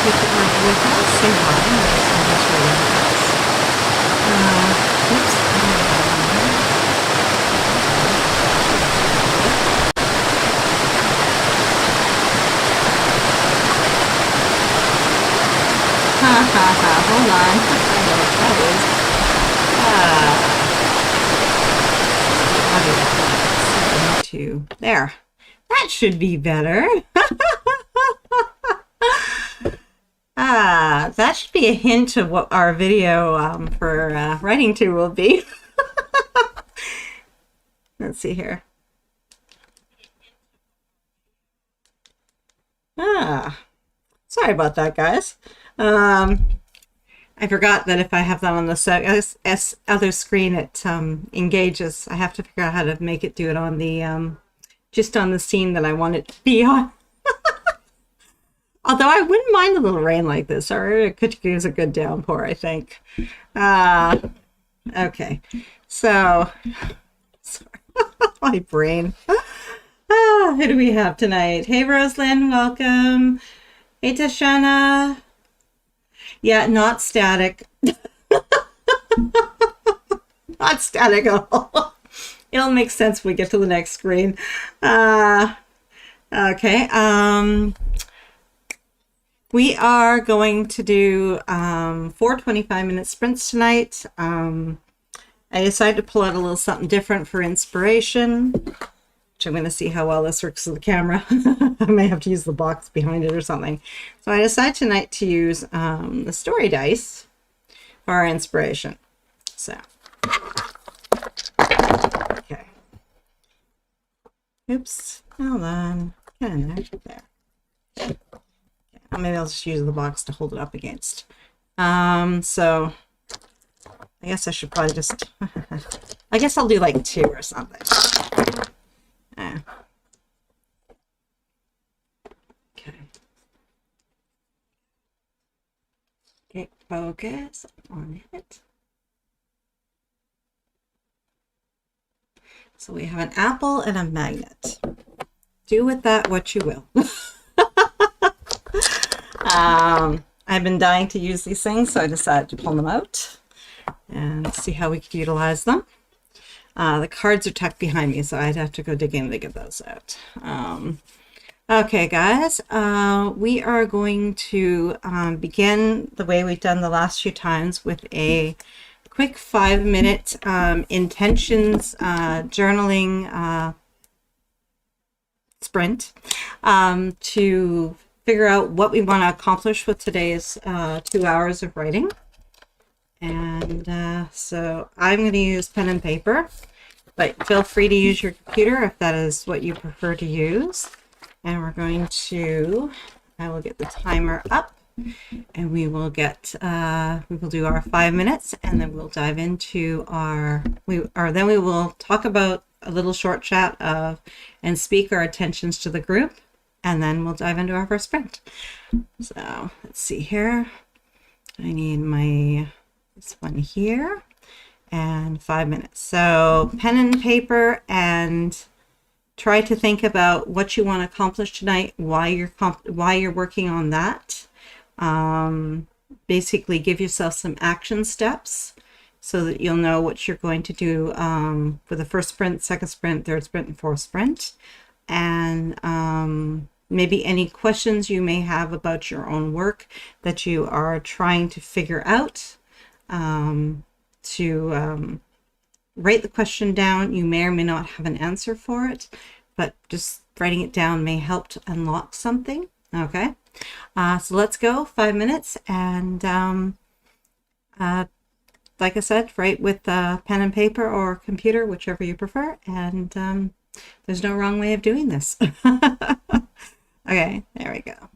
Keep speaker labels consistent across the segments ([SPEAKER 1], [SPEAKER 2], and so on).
[SPEAKER 1] you are with us, say hi. Oops. Ha ha ha, hold on. I know what that is. There. That should be better. That should be a hint of what our video for writing to will be. Let's see here. Sorry about that, guys. I forgot that if I have that on the other screen, it engages. I have to figure out how to make it do it on the just on the scene that I want it to be on. Although I wouldn't mind a little rain like this, or it could use a good downpour, I think. Okay, so sorry. My brain. Who do we have tonight? Hey, Rosalind, welcome. Hey, Tashana. Yeah, not static. Not static at all. It'll make sense when we get to the next screen. Okay. We are going to do 4 25-minute sprints tonight. I decided to pull out a little something different for inspiration, which I'm going to see how well this works with the camera. I may have to use the box behind it or something. So I decided tonight to use the story dice for our inspiration. So, okay. Oops, hold on. Get in there. There. Maybe I'll just use the box to hold it up against. So I guess I should probably just, I guess I'll do like 2 or something. Okay. Okay, focus on it. So we have an apple and a magnet. Do with that what you will. I've been dying to use these things, so I decided to pull them out and see how we could utilize them. The cards are tucked behind me, so I'd have to go digging to get those out. Okay, guys, we are going to begin the way we've done the last few times with a quick 5-minute intentions journaling sprint to figure out what we want to accomplish with today's 2 hours of writing. And so I'm going to use pen and paper, but feel free to use your computer if that is what you prefer to use. And we're going to, I will get the timer up, and we will get, we will do our 5 minutes, and then we'll dive into our, then we will talk about a little short chat of, and speak our attentions to the group, and then we'll dive into our first sprint. So let's see here. I need this one here, and 5 minutes. So pen and paper, and try to think about what you want to accomplish tonight, why you're working on that. Basically give yourself some action steps so that you'll know what you're going to do for the first sprint, second sprint, third sprint, and fourth sprint. And maybe any questions you may have about your own work that you are trying to figure out. Write the question down. You may or may not have an answer for it, but just writing it down may help to unlock something. Okay, so let's go. 5 minutes, and like I said, write with pen and paper or computer, whichever you prefer, and there's no wrong way of doing this. Okay, there we go.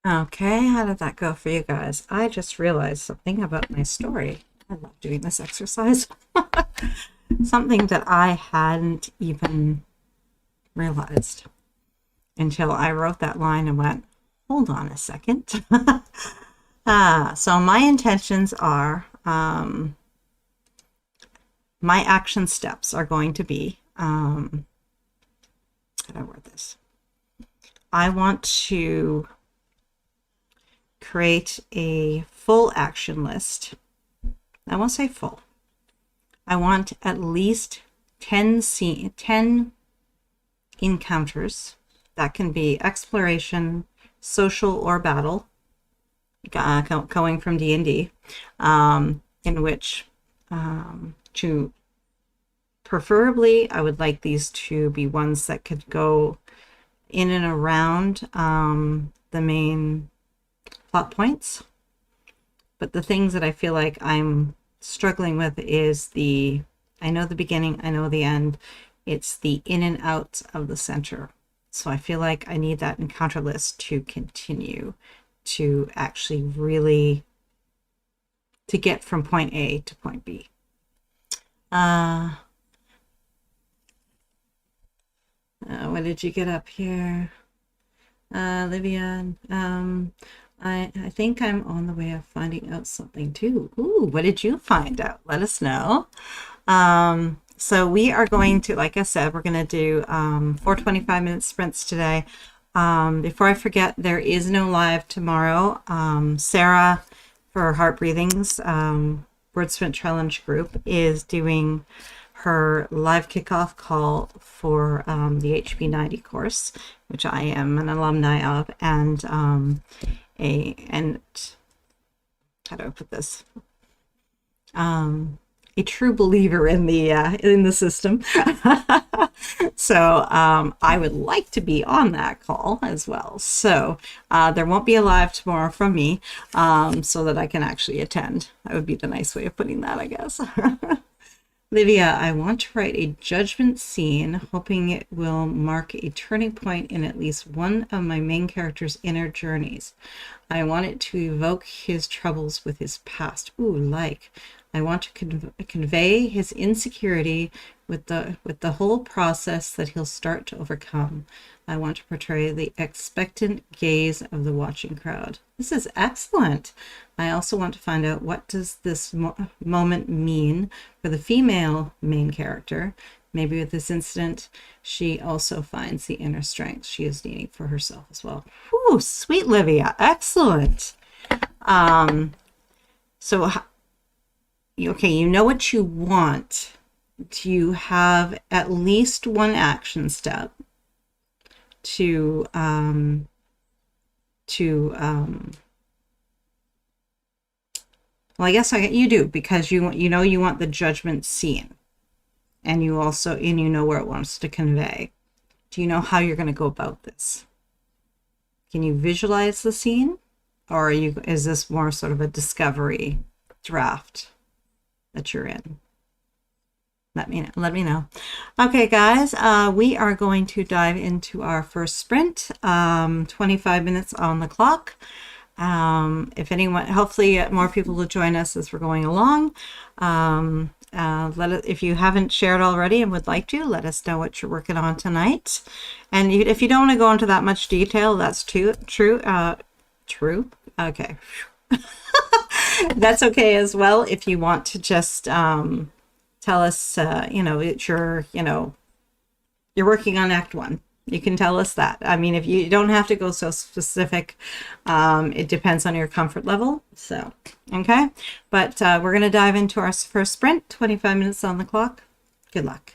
[SPEAKER 1] Okay, how did that go for you guys? I just realized something about my story. I love doing this exercise. Something that I hadn't even realized until I wrote that line and went, hold on a second. So my intentions are, my action steps are going to be, how do I word this? I want to create a full action list. I won't say full. I want at least 10 encounters. That can be exploration, social, or battle, going from D&D, in which to preferably, I would like these to be ones that could go in and around the main plot points. But the things that I feel like I'm struggling with is I know the beginning, I know the end. It's the in and out of the center. So I feel like I need that encounter list to continue to actually really to get from point A to point B. What did you get up here? Livia, I think I'm on the way of finding out something too. Ooh, what did you find out? Let us know. So we are going to, like I said, we're going to do 4 25-minute sprints today. Before I forget, there is no live tomorrow. Sarah, for Heart Breathing's Word Sprint Challenge group, is doing her live kickoff call for the HB90 course, which I am an alumni of, and how do I put this? A true believer in the system. So I would like to be on that call as well. So there won't be a live tomorrow from me, so that I can actually attend. That would be the nice way of putting that, I guess. Livia, I want to write a judgment scene, hoping it will mark a turning point in at least one of my main character's inner journeys. I want it to evoke his troubles with his past. I want to convey his insecurity with the whole process that he'll start to overcome. I want to portray the expectant gaze of the watching crowd. This is excellent. I also want to find out, what does this moment mean for the female main character? Maybe with this incident, she also finds the inner strength she is needing for herself as well. Whew, sweet Livia, excellent. So, okay, you know what you want. Do you have at least one action step to well, I guess you do, because you want the judgment scene, and you know where it wants to convey. Do you know how you're going to go about this? Can you visualize the scene, or is this more sort of a discovery draft that you're in? Let me know. Okay, guys, we are going to dive into our first sprint. 25 minutes on the clock. If anyone, hopefully more people will join us as we're going along. If you haven't shared already and would like to, let us know what you're working on tonight. And if you don't want to go into that much detail, that's true. Okay. That's okay as well. If you want to just tell us, you're working on Act 1. You can tell us that. I mean, if you don't have to go so specific, it depends on your comfort level. So, okay. But we're going to dive into our first sprint, 25 minutes on the clock. Good luck.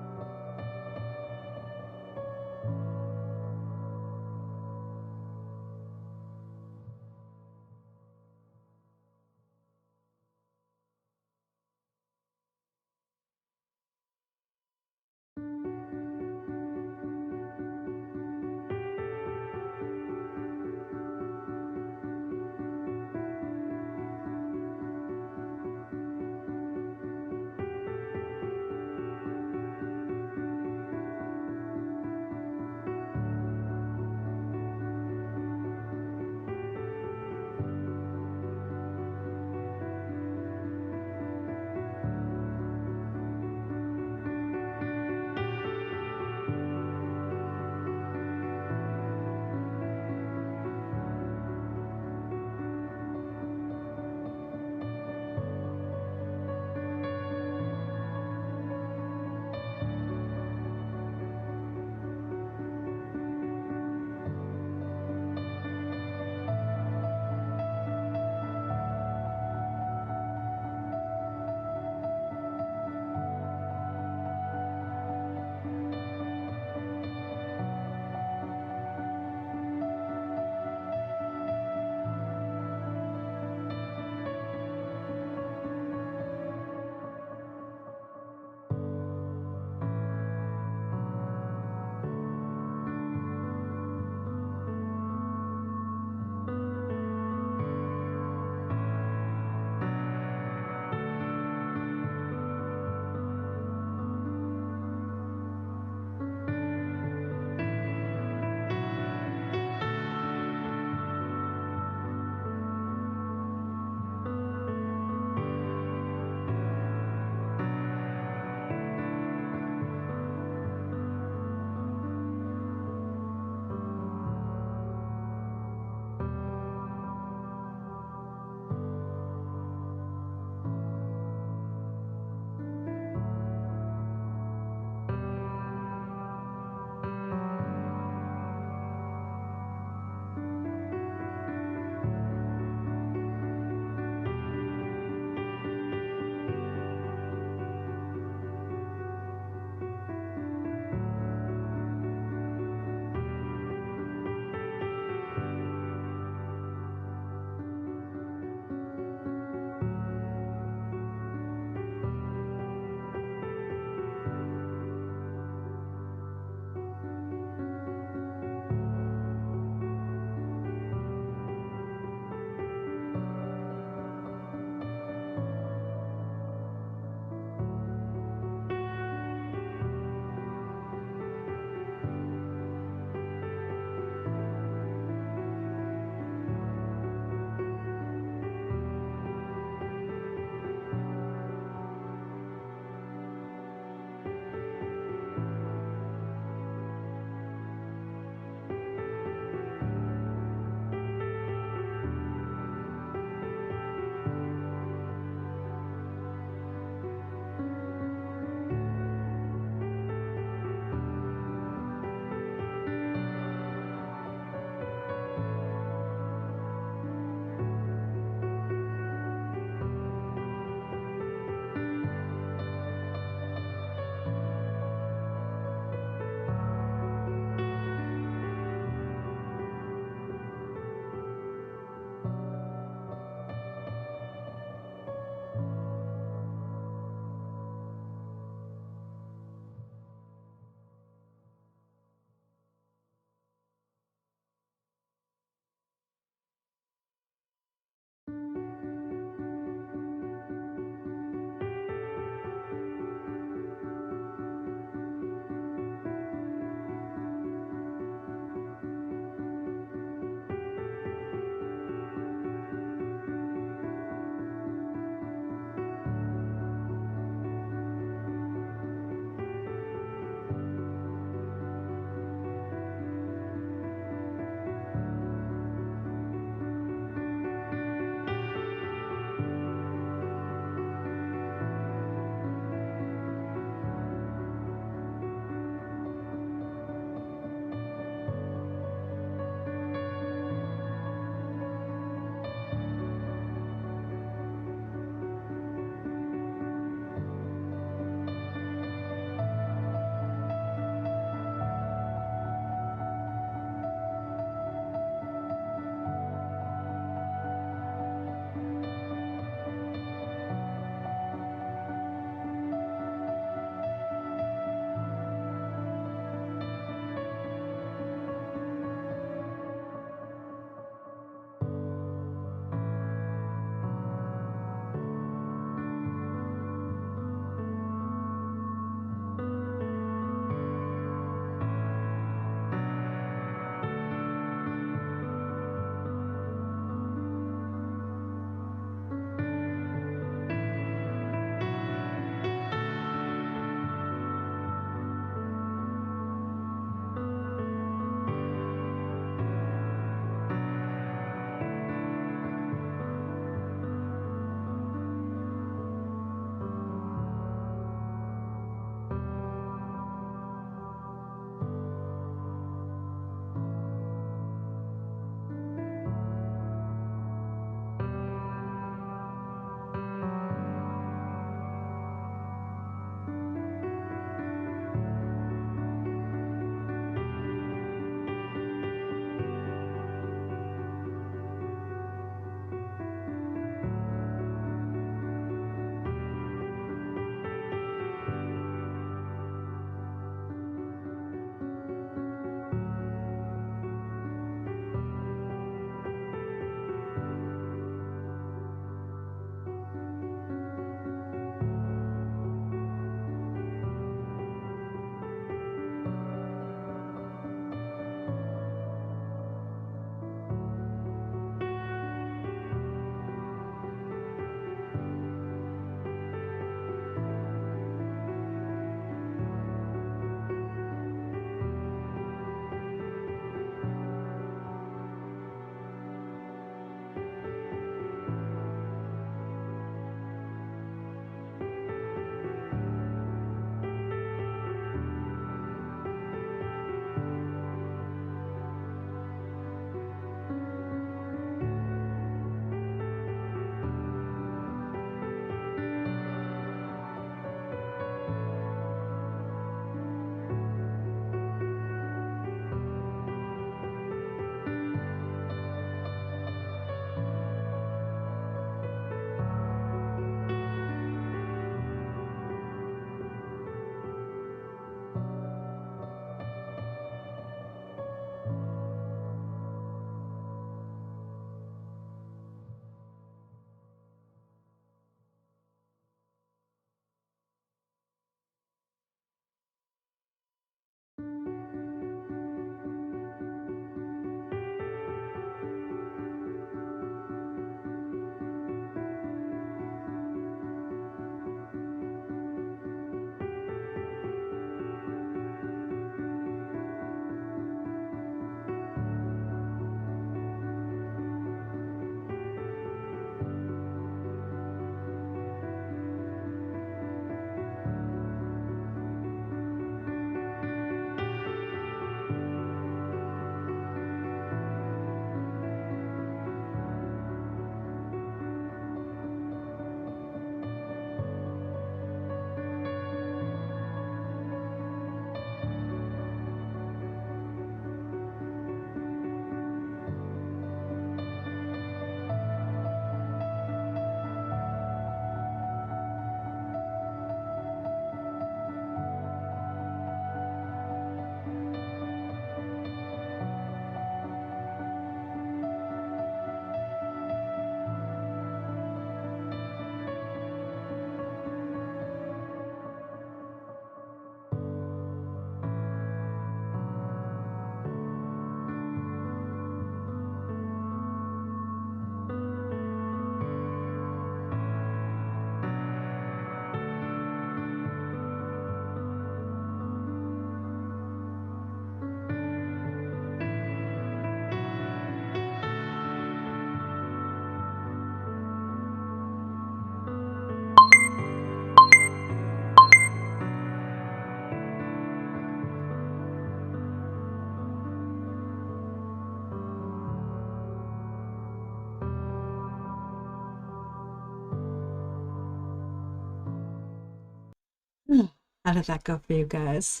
[SPEAKER 1] How did that go for you guys?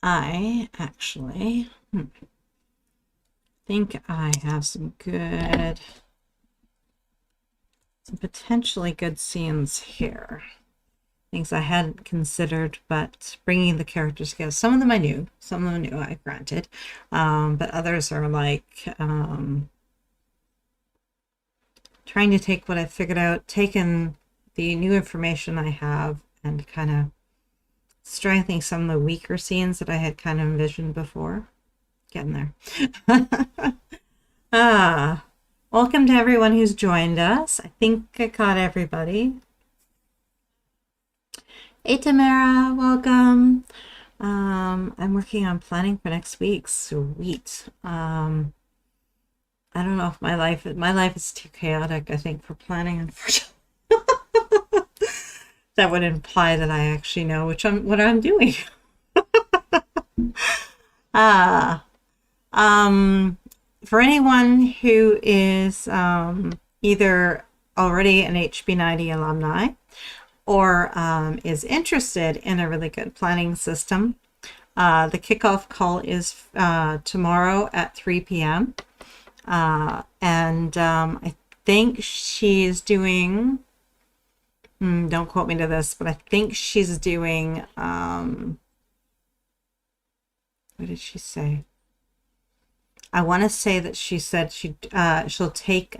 [SPEAKER 1] I actually think I have some potentially good scenes here. Things I hadn't considered, but bringing the characters together. Some of them I knew, I granted, but others are like trying to take what I figured out, taken the new information I have, and kind of strengthening some of the weaker scenes that I had kind of envisioned before. Getting there. Welcome to everyone who's joined us. I think I caught everybody. Hey Tamara, welcome. I'm working on planning for next week. Sweet. I don't know if my life is too chaotic, I think, for planning, unfortunately. That would imply that I actually know what I'm doing. For anyone who is either already an HB90 alumni or is interested in a really good planning system, the kickoff call is tomorrow at 3 p.m. I think she's doing, don't quote me to this, but I think she's doing, what did she say? I want to say that she said she'll take,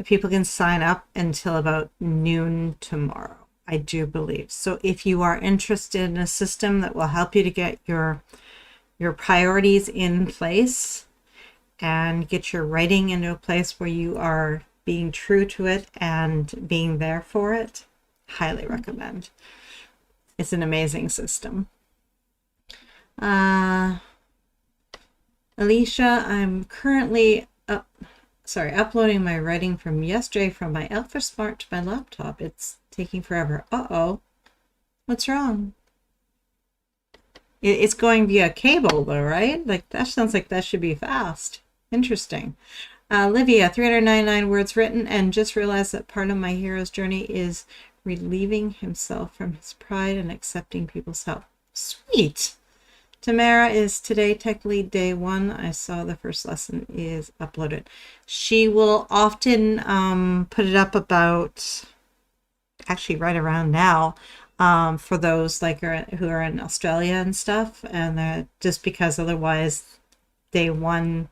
[SPEAKER 1] people can sign up until about noon tomorrow, I do believe. So if you are interested in a system that will help you to get your priorities in place and get your writing into a place where you are being true to it and being there for it, highly recommend. It's an amazing system. Alicia, I'm currently uploading my writing from yesterday from my Alpha Smart to my laptop. It's taking forever. Uh-oh. What's wrong? It's going via cable though, right? Like that sounds like that should be fast. Interesting. Livia, 399 words written, and just realized that part of my hero's journey is relieving himself from his pride and accepting people's help. Sweet. Tamara, is today technically day 1? I saw the first lesson is uploaded. She will often put it up about, actually right around now, for those like who are in Australia and stuff, and just because otherwise day 1,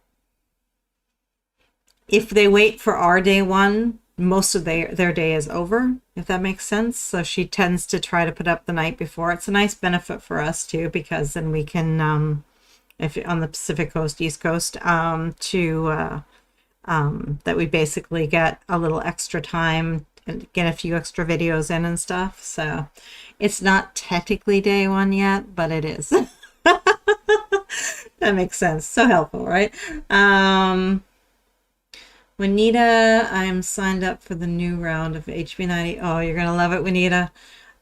[SPEAKER 1] if they wait for our day 1, most of their day is over, if that makes sense. So she tends to try to put up the night before. It's a nice benefit for us too, because then we can, if on the Pacific Coast, East Coast, that we basically get a little extra time and get a few extra videos in and stuff. So it's not technically day 1 yet, but it is. That makes sense. So helpful, right? Juanita, I'm signed up for the new round of HB90. Oh, you're going to love it, Juanita.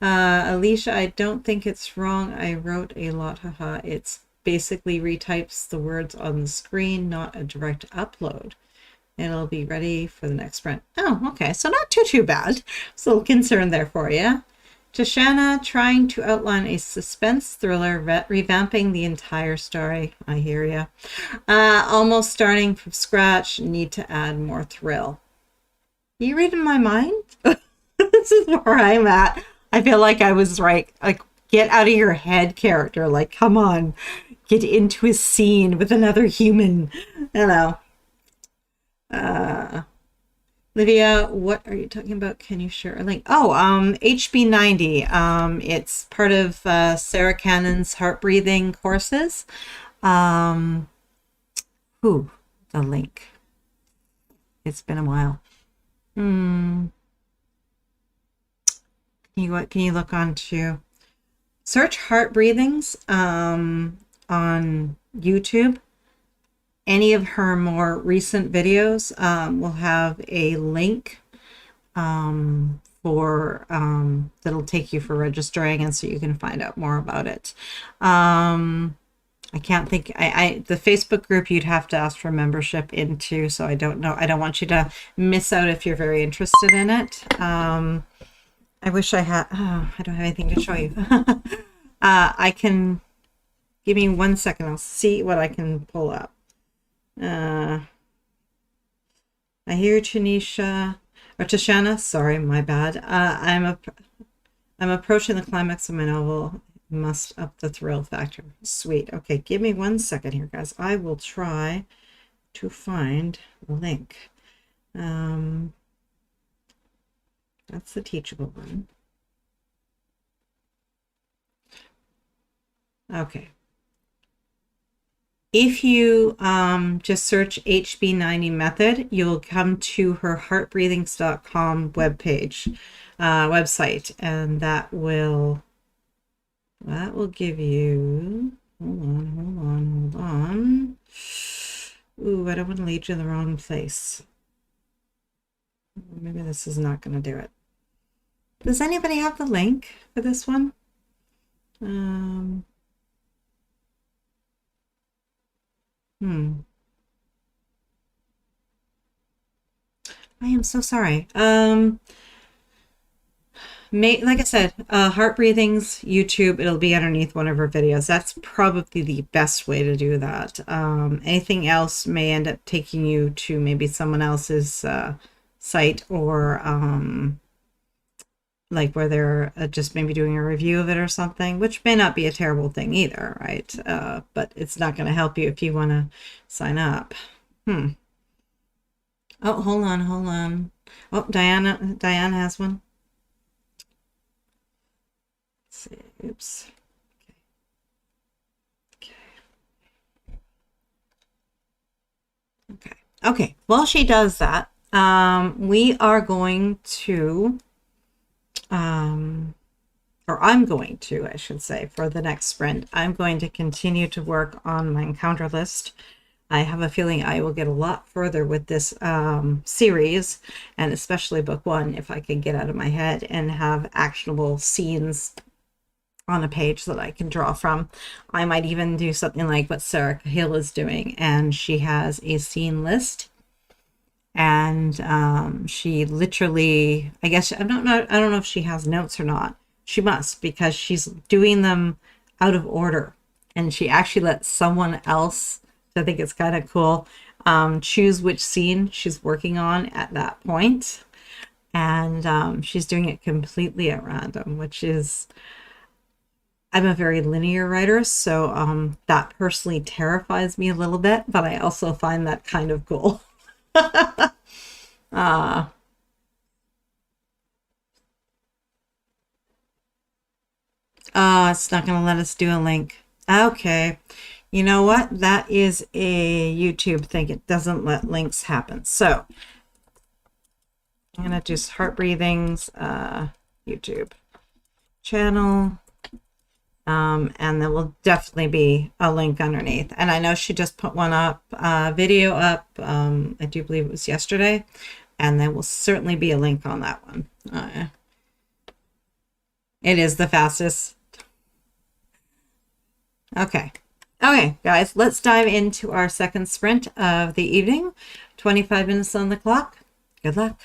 [SPEAKER 1] Alicia, I don't think it's wrong. I wrote a lot. Haha. It's basically retypes the words on the screen, not a direct upload. It'll be ready for the next print. Oh, okay. So not too bad. Just a little concern there for you. Tashana, trying to outline a suspense thriller, revamping the entire story. I hear you. Almost starting from scratch. Need to add more thrill. Are you reading my mind? This is where I'm at. I feel like I was right. Like, get out of your head character. Like, come on. Get into a scene with another human. You know. Lydia, what are you talking about? Can you share a link? Oh, HB90. It's part of Sarah Cannon's heart breathing courses. The link. It's been a while. Can you look on to search heart breathings on YouTube? Any of her more recent videos will have a link for that'll take you for registering, and so you can find out more about it. I can't think. The Facebook group you'd have to ask for membership into, so I don't know. I don't want you to miss out if you're very interested in it. I wish I had, oh, I don't have anything to show you. I can, give me 1 second. I'll see what I can pull up. I hear Tanisha, or Tashana, sorry, my bad. I'm approaching the climax of my novel. Must up the thrill factor. Sweet. Okay, give me 1 second here, guys. I will try to find the link. That's the teachable one. Okay. If you just search HB90 method, you'll come to her heartbreathings.com website, and that will give you, hold on. Ooh, I don't want to lead you in the wrong place. Maybe this is not going to do it. Does anybody have the link for this one? I am so sorry. Like I said, Heart Breathings, YouTube, it'll be underneath one of her videos. That's probably the best way to do that. Anything else may end up taking you to maybe someone else's site, or like where they're just maybe doing a review of it or something, which may not be a terrible thing either, right? But it's not going to help you if you want to sign up. Oh, hold on. Oh, Diana has one. Let's see. Oops. Okay. While she does that, we are going to, or I'm going to, I should say, for the next sprint, I'm going to continue to work on my encounter list. I have a feeling I will get a lot further with this series, and especially book one, if I can get out of my head and have actionable scenes on a page that I can draw from. I might even do something like what Sarah Hill is doing, and she has a scene list, and she literally, I guess, I don't know if she has notes or not. She must, because she's doing them out of order, and she actually lets someone else, I think it's kind of cool, choose which scene she's working on at that point. And she's doing it completely at random, which is, I'm a very linear writer, so that personally terrifies me a little bit, but I also find that kind of cool. It's not going to let us do a link. Okay. You know what? That is a YouTube thing. It doesn't let links happen. So I'm going to just Heart Breathings, YouTube channel. And there will definitely be a link underneath. And I know she just put one up, video up, I do believe it was yesterday, and there will certainly be a link on that one. It is the fastest. Okay, guys, let's dive into our second sprint of the evening. 25 minutes on the clock. Good luck.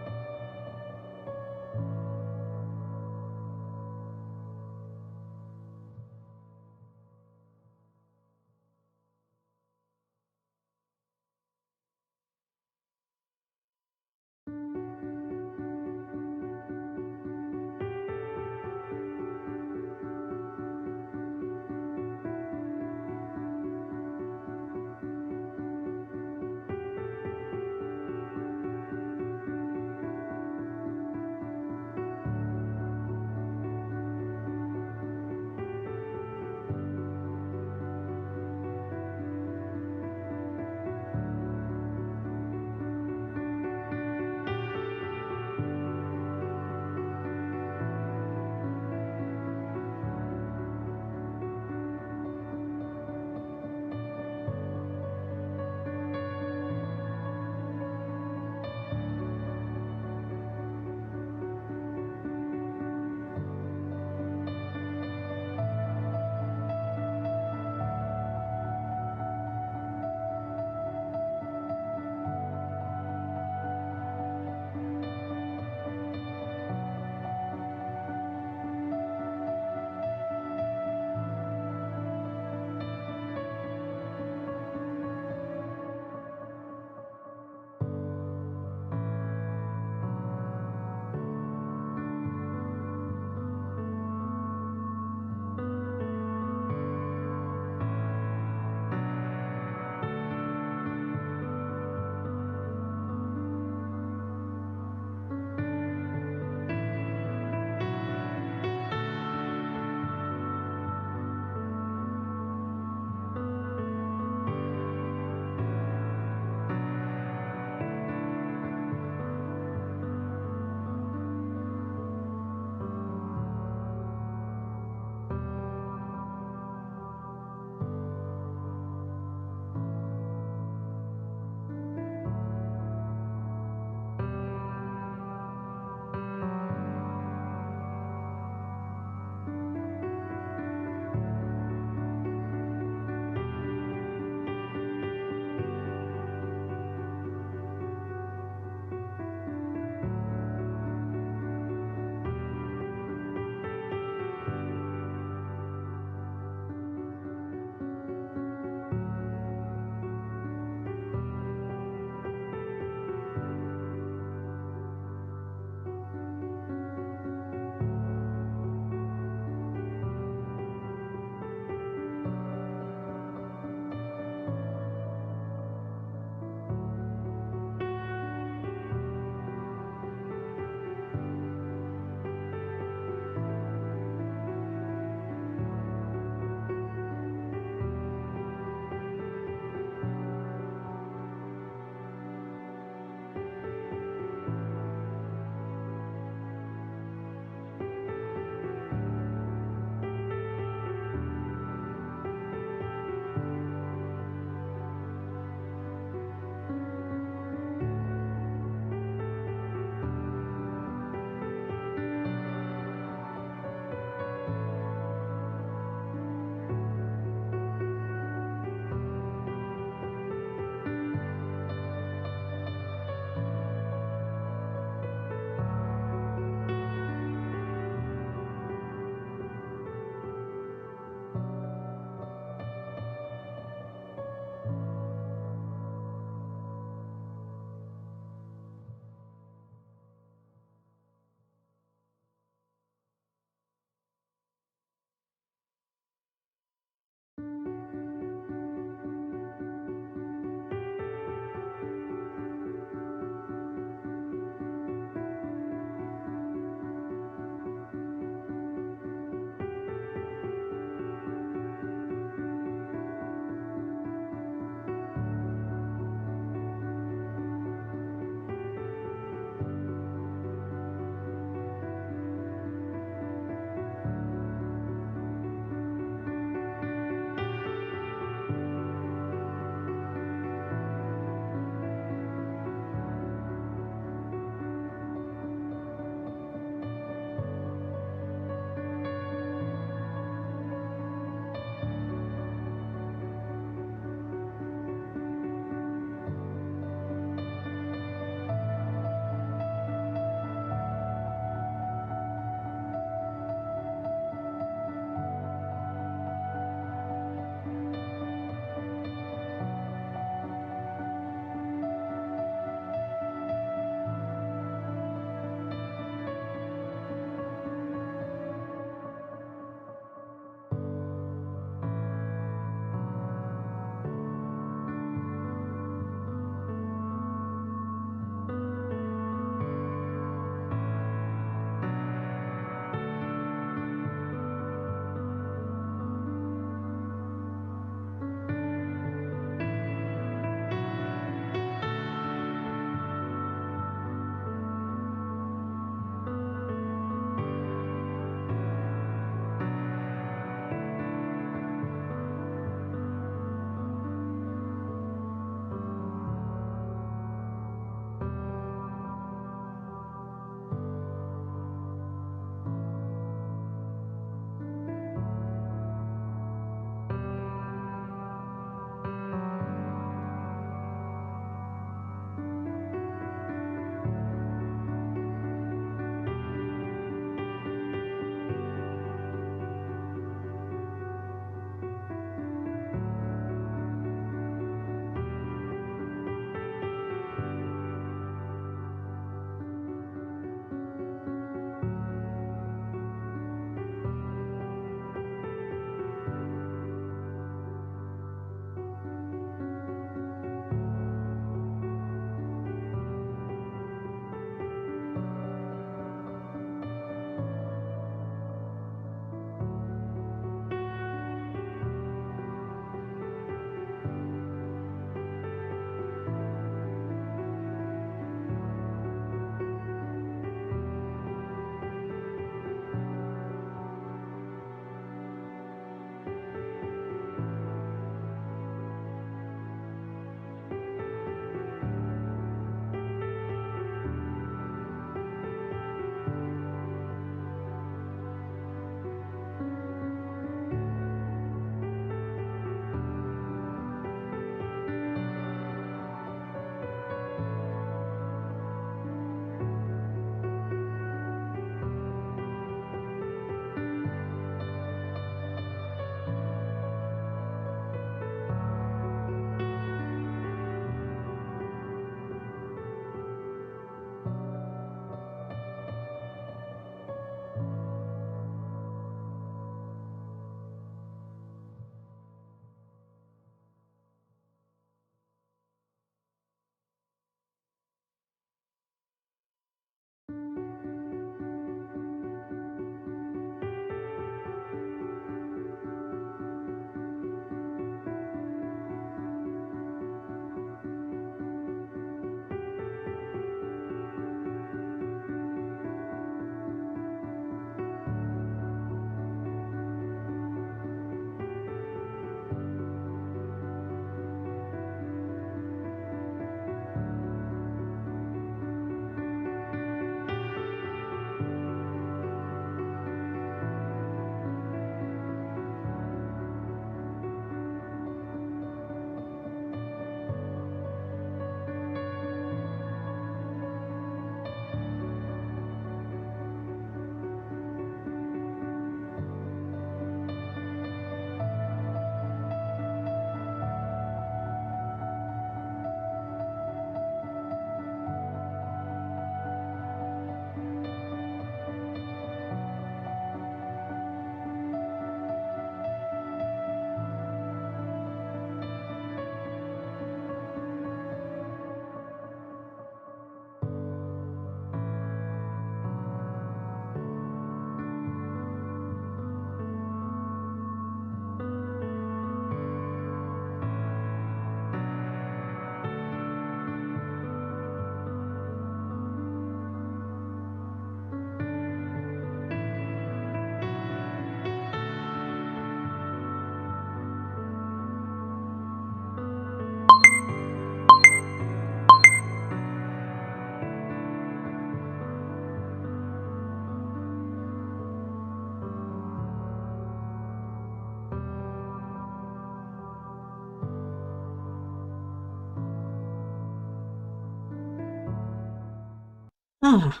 [SPEAKER 1] Ah.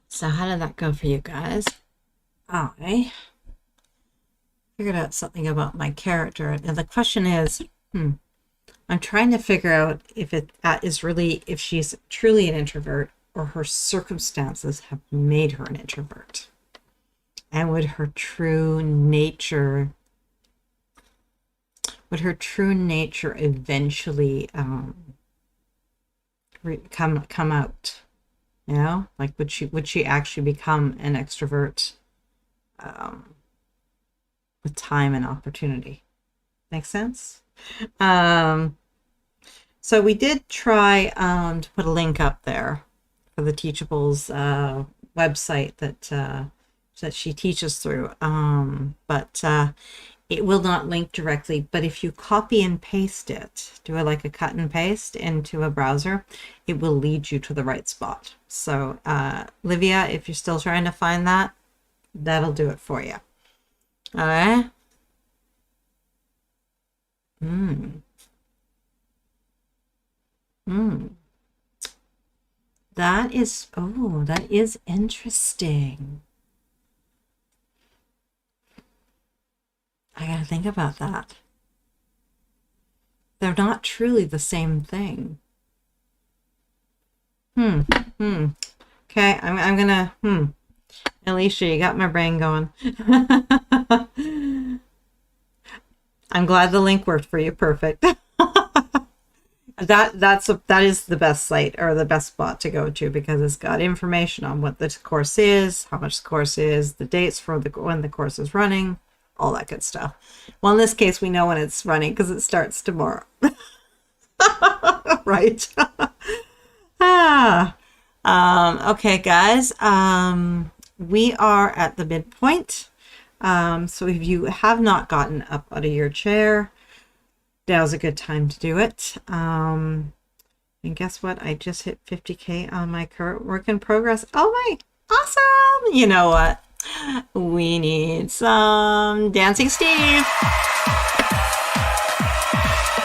[SPEAKER 1] So how did that go for you guys? I figured out something about my character, and the question is, I'm trying to figure out if it is really, if she's truly an introvert or her circumstances have made her an introvert. And would her true nature eventually come out? You know, like would she actually become an extrovert with time and opportunity? Make sense? So we did try to put a link up there for the Teachables website that she teaches through, but it will not link directly. But if you copy and paste it, do like a cut and paste into a browser, it will lead you to the right spot. So Livia, if you're still trying to find that, that'll do it for you. All right. That is interesting. I gotta think about that. They're not truly the same thing. Okay, I'm gonna, Alicia, you got my brain going. I'm glad the link worked for you. Perfect. That is the best site or the best spot to go to, because it's got information on what the course is, how much the course is, the dates for when the course is running, all that good stuff. Well, in this case, we know when it's running because it starts tomorrow. Right. Okay, guys. We are at the midpoint. So if you have not gotten up out of your chair, now's a good time to do it. And guess what? I just hit 50K on my current work in progress. Oh my, awesome! You know what? We need some Dancing Steve.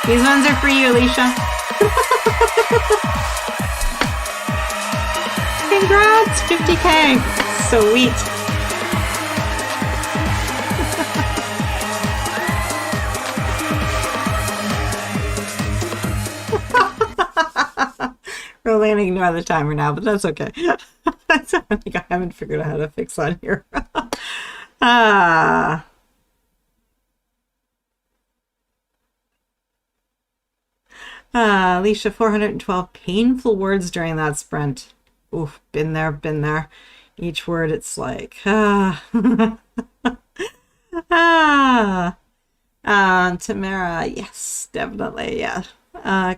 [SPEAKER 1] These ones are for you, Alicia. Congrats, 50K. Sweet. We're landing ignore the timer now, but that's okay. That's something I haven't figured out how to fix on here. Alicia, 412 painful words during that sprint. Oof, been there. Each word, it's like, Tamara, yes, definitely, yeah.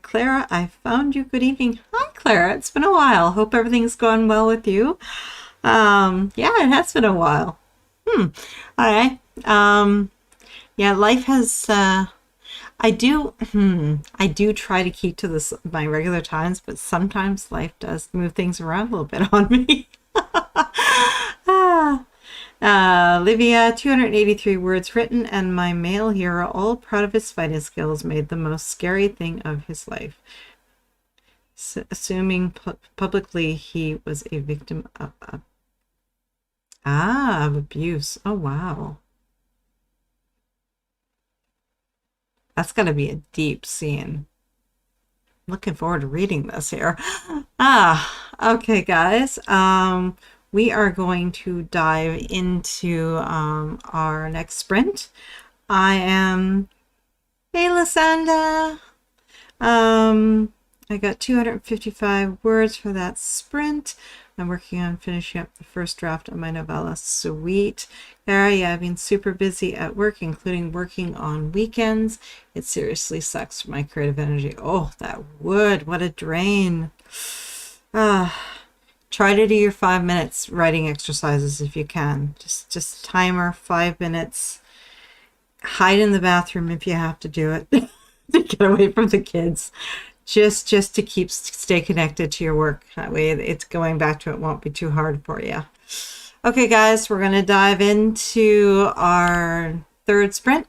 [SPEAKER 1] Clara, I found you. Good evening. Hi, Clara. It's been a while. Hope everything's going well with you. Yeah, it has been a while. All right. Yeah, life has, I do try to keep to my regular times, but sometimes life does move things around a little bit on me. Livia, 283 words written, and my male hero, all proud of his fighting skills, made the most scary thing of his life. Assuming publicly he was a victim of abuse. Oh, wow. That's going to be a deep scene. Looking forward to reading this here. Okay, guys. We are going to dive into our next sprint. Hey, Lysanda. I got 255 words for that sprint. I'm working on finishing up the first draft of my novella. Sweet. Kara, yeah, I've been super busy at work, including working on weekends. It seriously sucks for my creative energy. Oh, that would. What a drain. Try to do your 5 minutes writing exercises if you can. Just timer 5 minutes. Hide in the bathroom if you have to do it to get away from the kids. Just to stay connected to your work. That way it's going back to it won't be too hard for you. Okay, guys, we're going to dive into our third sprint.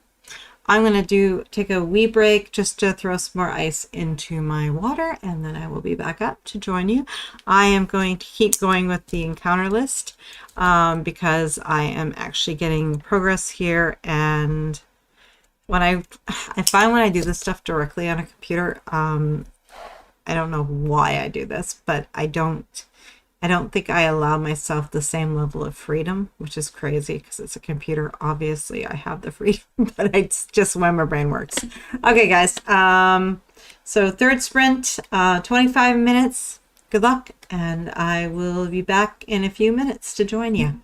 [SPEAKER 1] I'm going to take a wee break just to throw some more ice into my water, and then I will be back up to join you. I am going to keep going with the encounter list because I am actually getting progress here, and when I find when I do this stuff directly on a computer, I don't know why I do this, but I don't think I allow myself the same level of freedom, which is crazy because it's a computer. Obviously, I have the freedom, but it's just the way my brain works. Okay, guys. So third sprint, 25 minutes. Good luck, and I will be back in a few minutes to join you.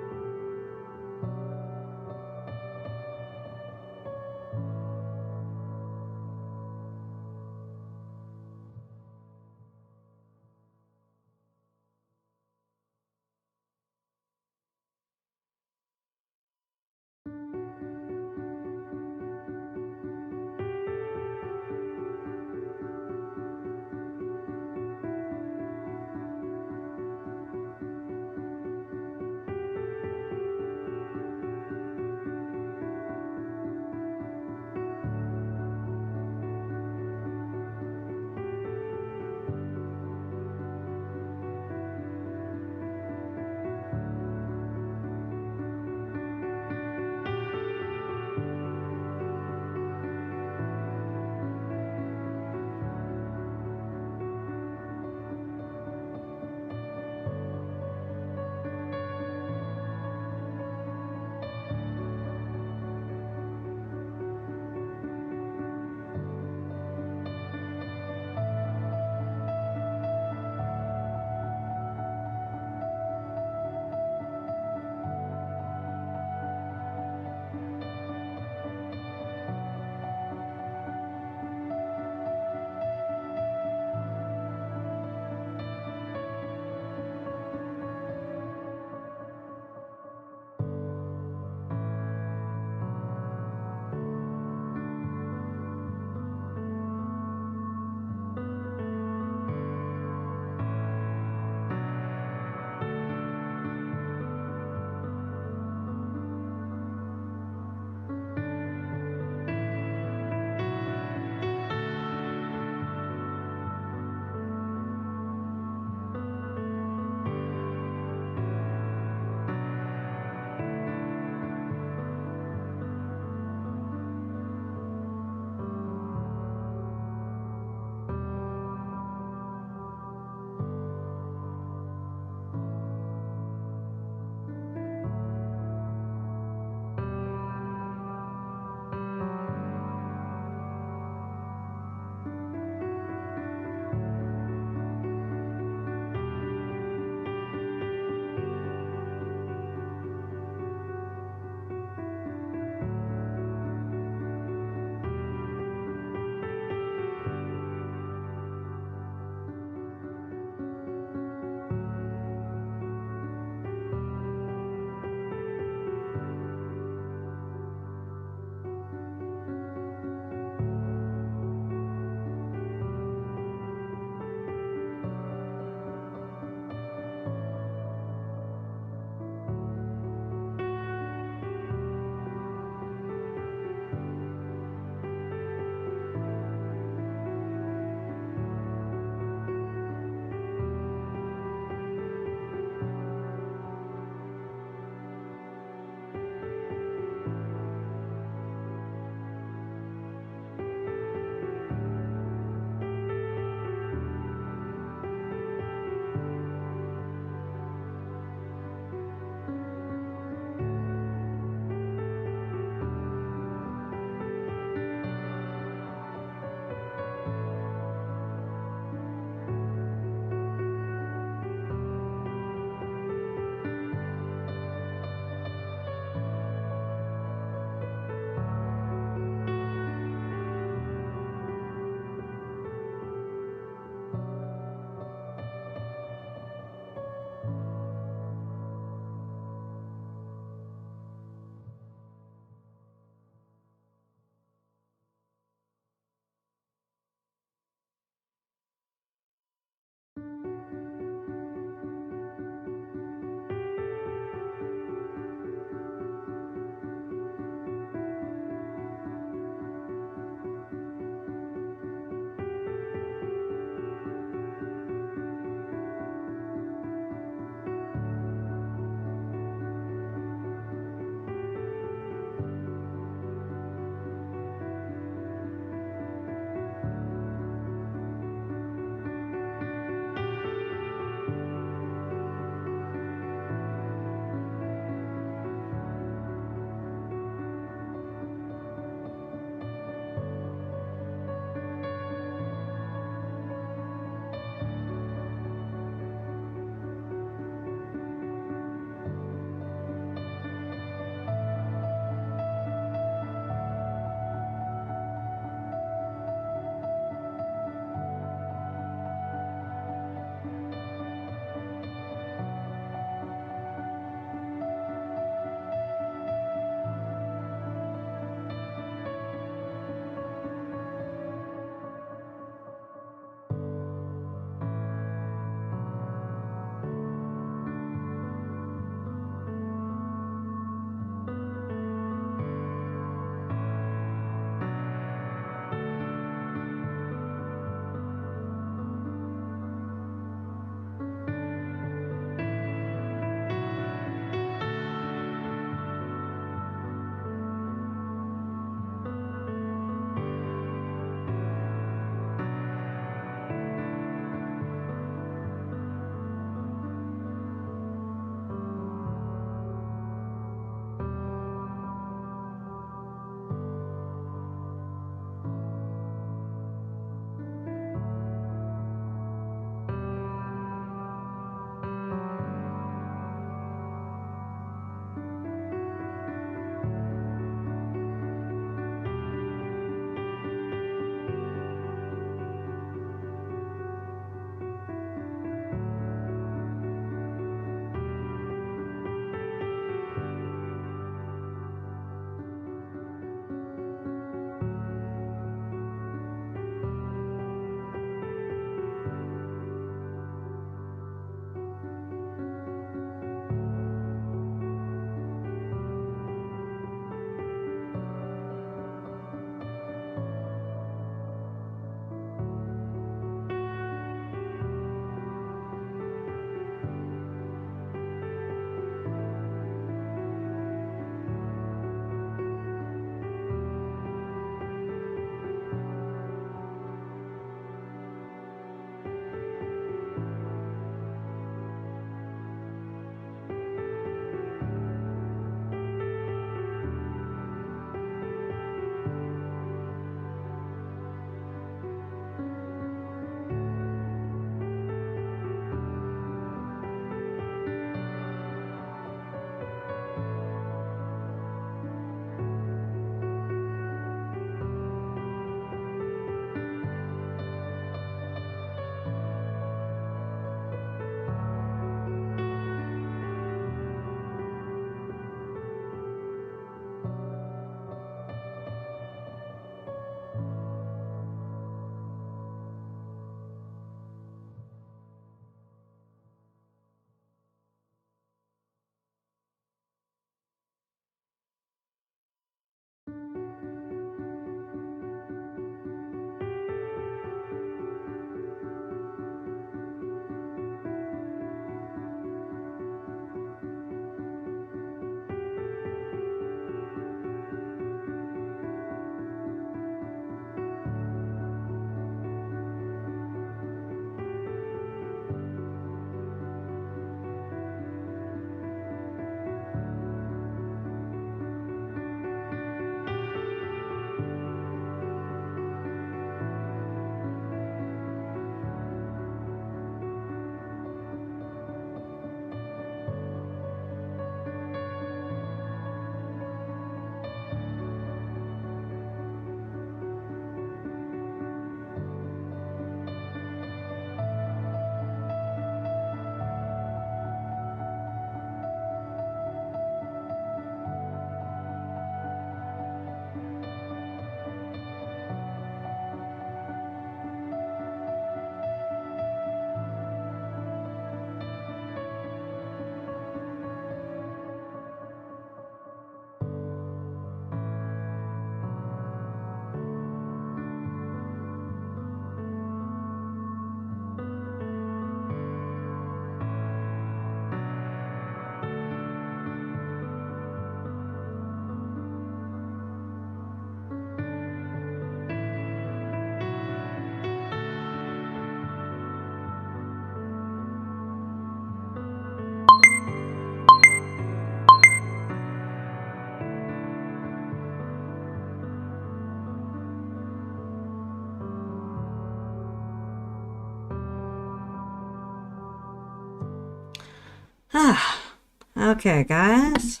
[SPEAKER 1] Okay, guys.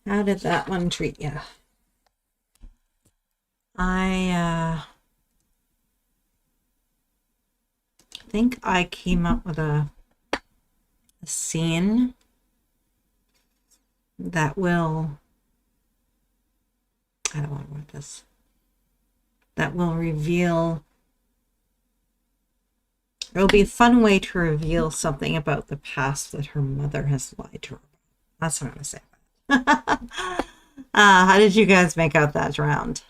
[SPEAKER 1] How did that one treat you? I think I came up with a scene that will, I don't want to word this, that will reveal, it'll be a fun way to reveal something about the past that her mother has lied to her about. That's what I'm going to say. How did you guys make out that round?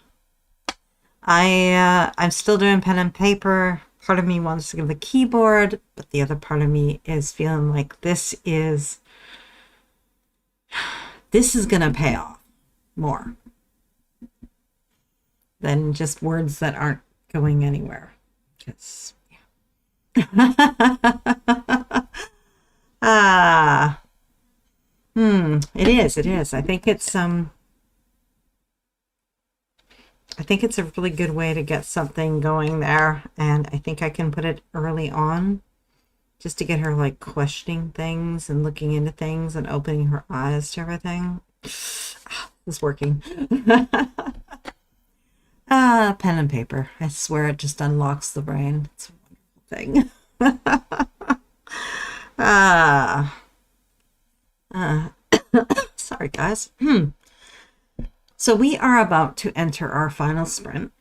[SPEAKER 1] I'm still doing pen and paper. Part of me wants to give the keyboard, but the other part of me is feeling like this is gonna pay off more than just words that aren't going anywhere. Because it is. I think it's a really good way to get something going there, and I think I can put it early on just to get her like questioning things and looking into things and opening her eyes to everything. It's working. Pen and paper. I swear it just unlocks the brain. It's a wonderful thing. Sorry, guys. So we are about to enter our final sprint.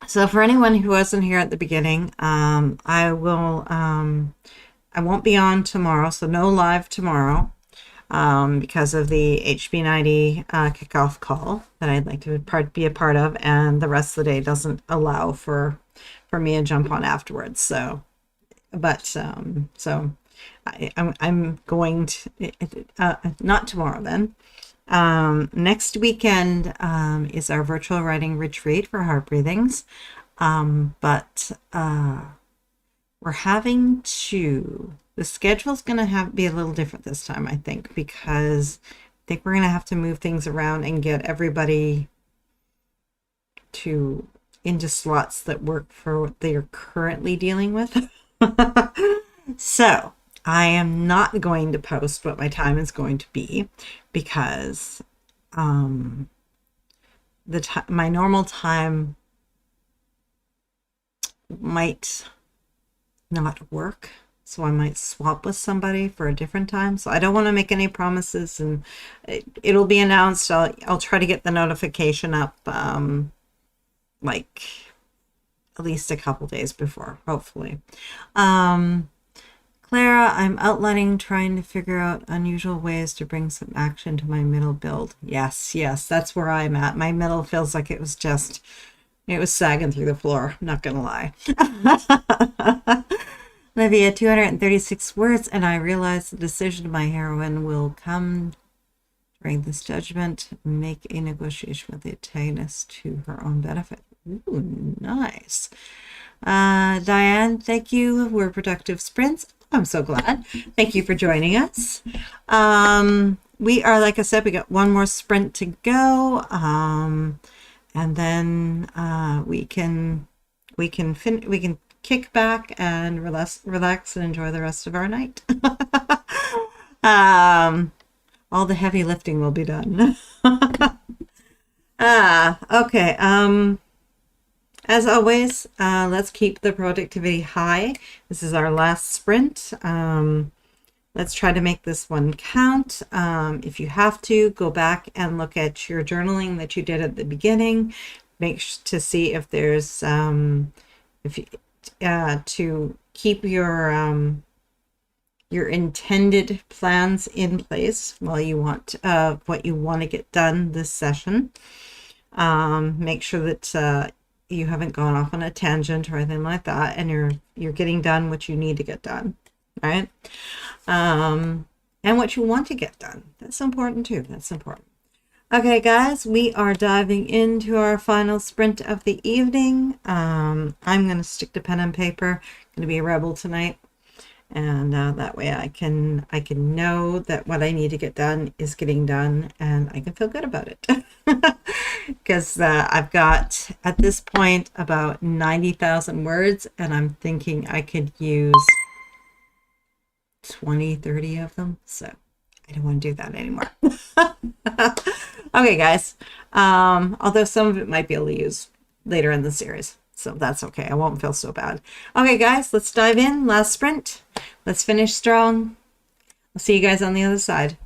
[SPEAKER 1] So for anyone who wasn't here at the beginning, I won't be on tomorrow, so no live tomorrow, because of the HB90 kickoff call that I'd like to be a part of, and the rest of the day doesn't allow for me to jump on afterwards. So, but I'm going to not tomorrow then. Next weekend is our virtual writing retreat for Heart Breathings, but we're having to, the schedule's going to be a little different this time, I think, because I think we're going to have to move things around and get everybody into slots that work for what they are currently dealing with. So I am not going to post what my time is going to be, because my normal time might not work, so I might swap with somebody for a different time. So I don't want to make any promises, and it'll be announced. I'll try to get the notification up like at least a couple days before, hopefully. Clara, I'm outlining, trying to figure out unusual ways to bring some action to my middle build. Yes, that's where I'm at. My middle feels like it was sagging through the floor, I'm not gonna lie. Olivia, 236 words, and I realize the decision of my heroine will come during this judgment, make a negotiation with the antagonist to her own benefit. Ooh, nice. Diane, thank you. We're productive sprints. I'm so glad. Thank you for joining us. We are, like I said, we got one more sprint to go, and then we can kick back and relax and enjoy the rest of our night. All the heavy lifting will be done. Okay. As always, let's keep the productivity high. This is our last sprint. Let's try to make this one count. If you have to, go back and look at your journaling that you did at the beginning. To see if there's to keep your intended plans in place while you want what you want to get done this session. Make sure that you haven't gone off on a tangent or anything like that, and you're getting done what you need to get done, right? And what you want to get done. That's important too. That's important. Okay, guys, we are diving into our final sprint of the evening. I'm going to stick to pen and paper. I'm going to be a rebel tonight, and that way I can know that what I need to get done is getting done, and I can feel good about it. Because I've got, at this point, about 90,000 words, and I'm thinking I could use 20, 30 of them. So I don't want to do that anymore. Okay, guys. Although some of it might be able to use later in the series. So that's okay. I won't feel so bad. Okay, guys, let's dive in. Last sprint. Let's finish strong. I'll see you guys on the other side.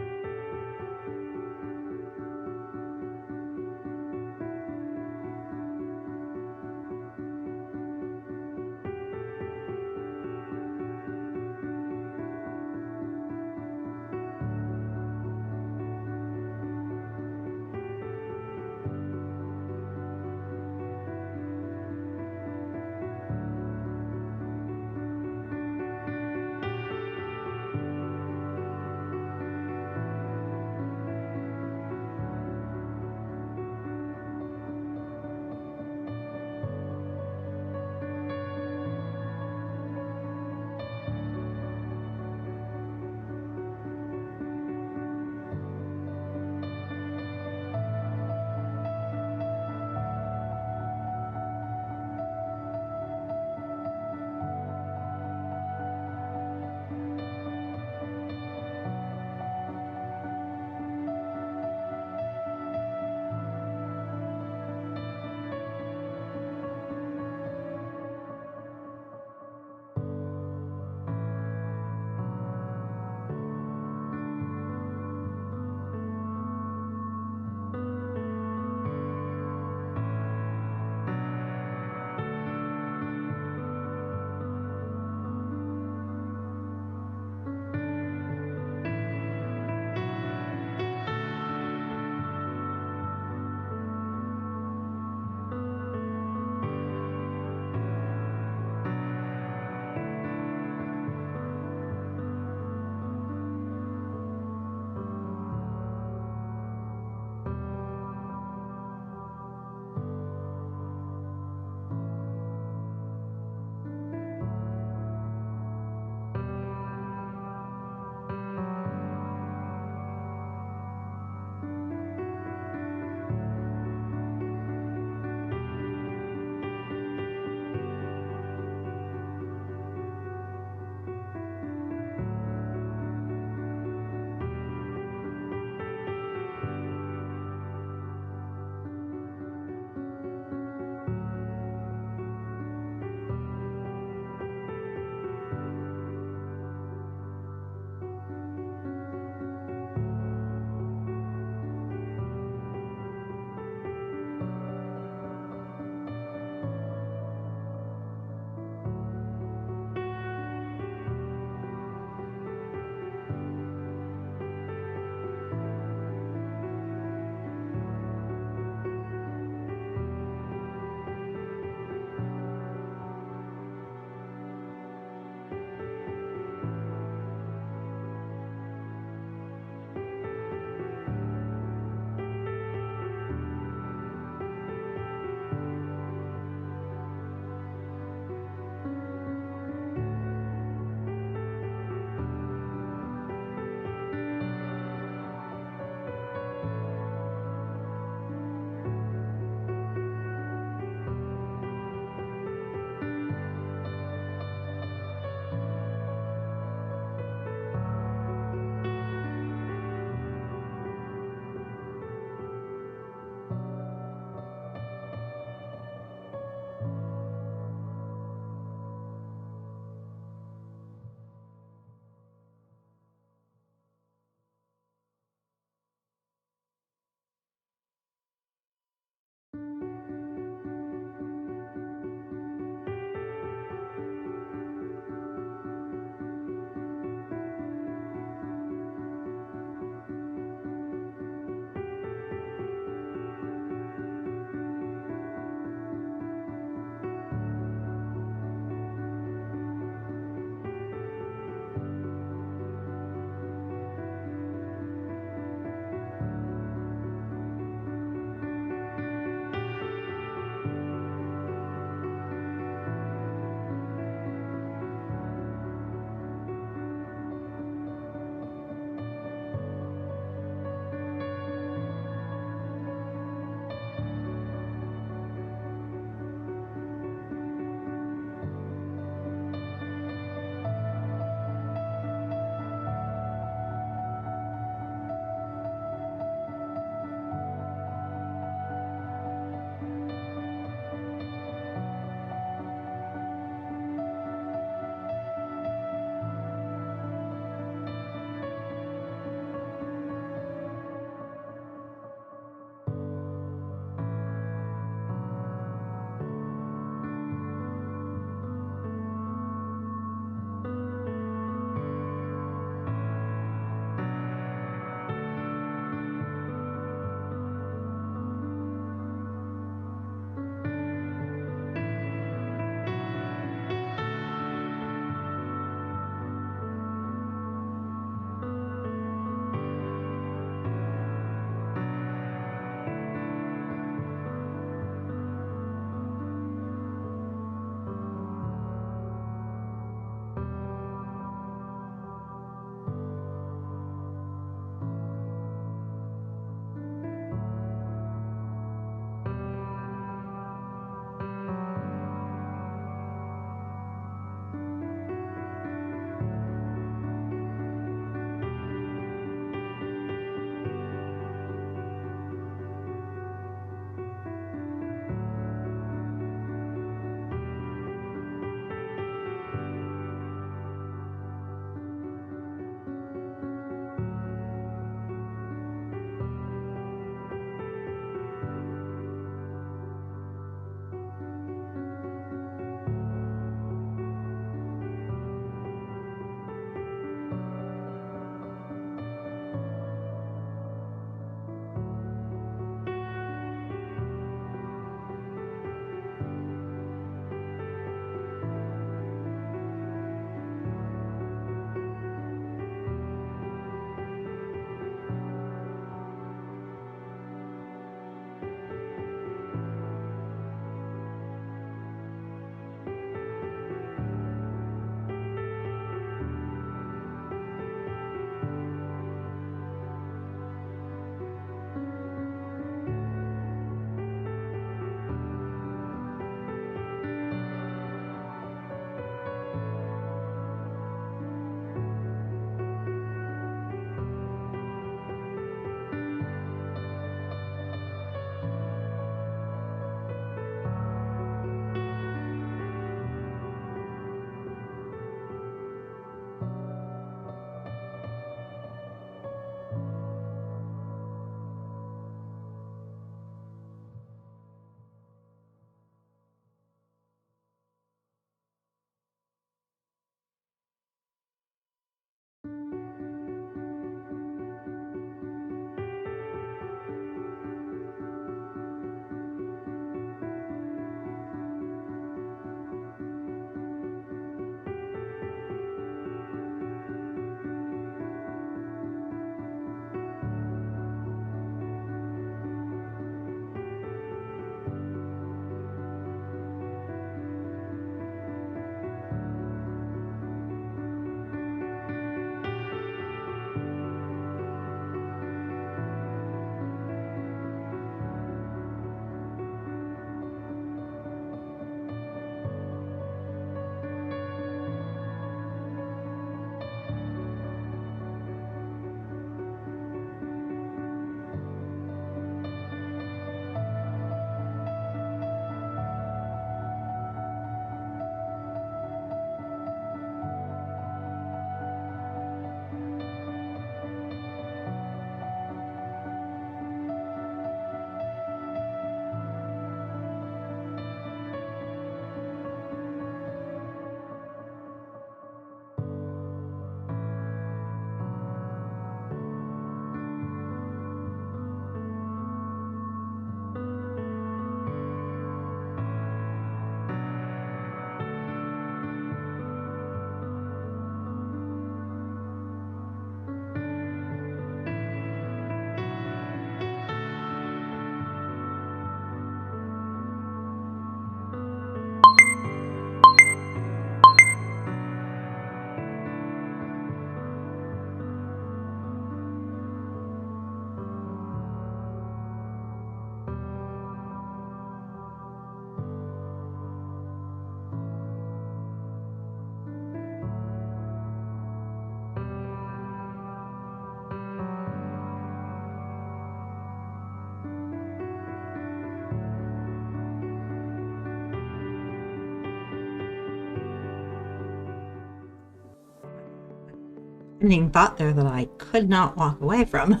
[SPEAKER 1] ending thought there that I could not walk away from.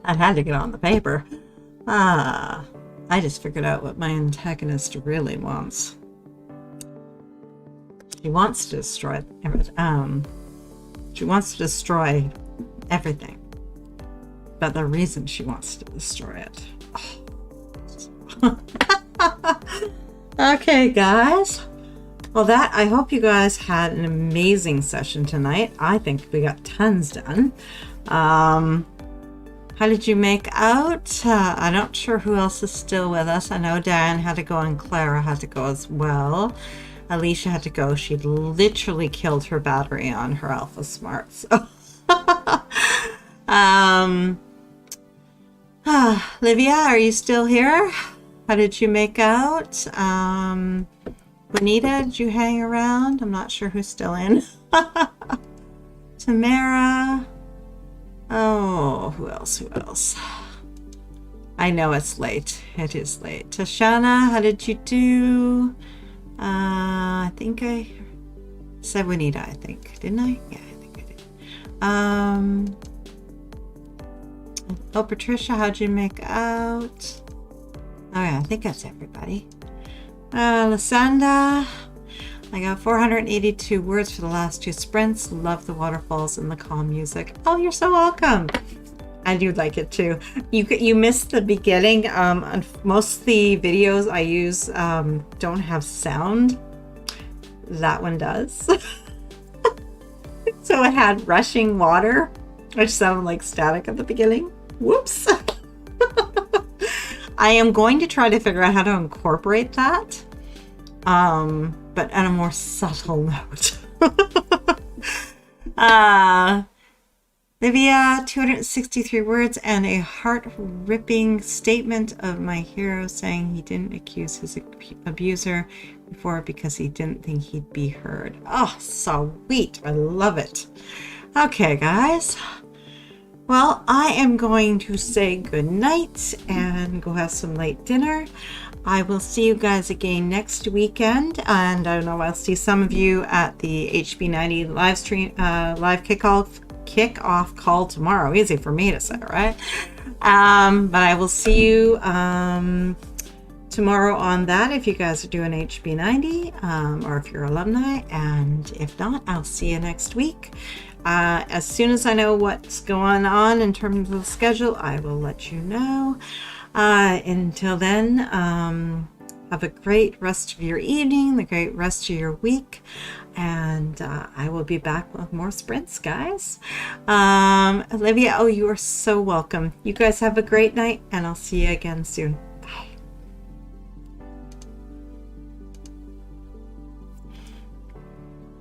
[SPEAKER 1] I had to get on the paper. I just figured out what my antagonist really wants. She wants to destroy everything. She wants to destroy everything. But the reason she wants to destroy it. Oh. Okay, guys. Well, I hope you guys had an amazing session tonight. I think we got tons done. How did you make out? I'm not sure who else is still with us. I know Diane had to go and Clara had to go as well. Alicia had to go. She literally killed her battery on her Alpha Smart. So. Livia, are you still here? How did you make out? Juanita, did you hang around? I'm not sure who's still in. Tamara. Oh, who else? I know it's late. It is late. Tashana, how did you do? I think I said Juanita, I think. Didn't I? Yeah, I think I did. Oh, Patricia, how'd you make out? Oh yeah, I think that's everybody. Lysanda, I got 482 words for the last 2 sprints. Love the waterfalls and the calm music. Oh, you're so welcome. I do like it too. You missed the beginning. Most of the videos I use don't have sound. That one does. So it had rushing water, which sounded like static at the beginning. Whoops. I am going to try to figure out how to incorporate that, but on a more subtle note. Livia, 263 words and a heart-ripping statement of my hero saying he didn't accuse his abuser before because he didn't think he'd be heard. Oh, sweet. I love it. Okay, guys. Well, I am going to say good night and go have some late dinner. I will see you guys again next weekend, and I don't know, I'll see some of you at the HB90 live stream, live kickoff call tomorrow. Easy for me to say, right? But I will see you tomorrow on that if you guys are doing HB90 or if you're alumni, and if not, I'll see you next week. As soon as I know what's going on in terms of the schedule, I will let you know. Until then, have a great rest of your evening, the great rest of your week, and I will be back with more sprints, guys. Olivia, oh, you are so welcome. You guys have a great night, and I'll see you again soon.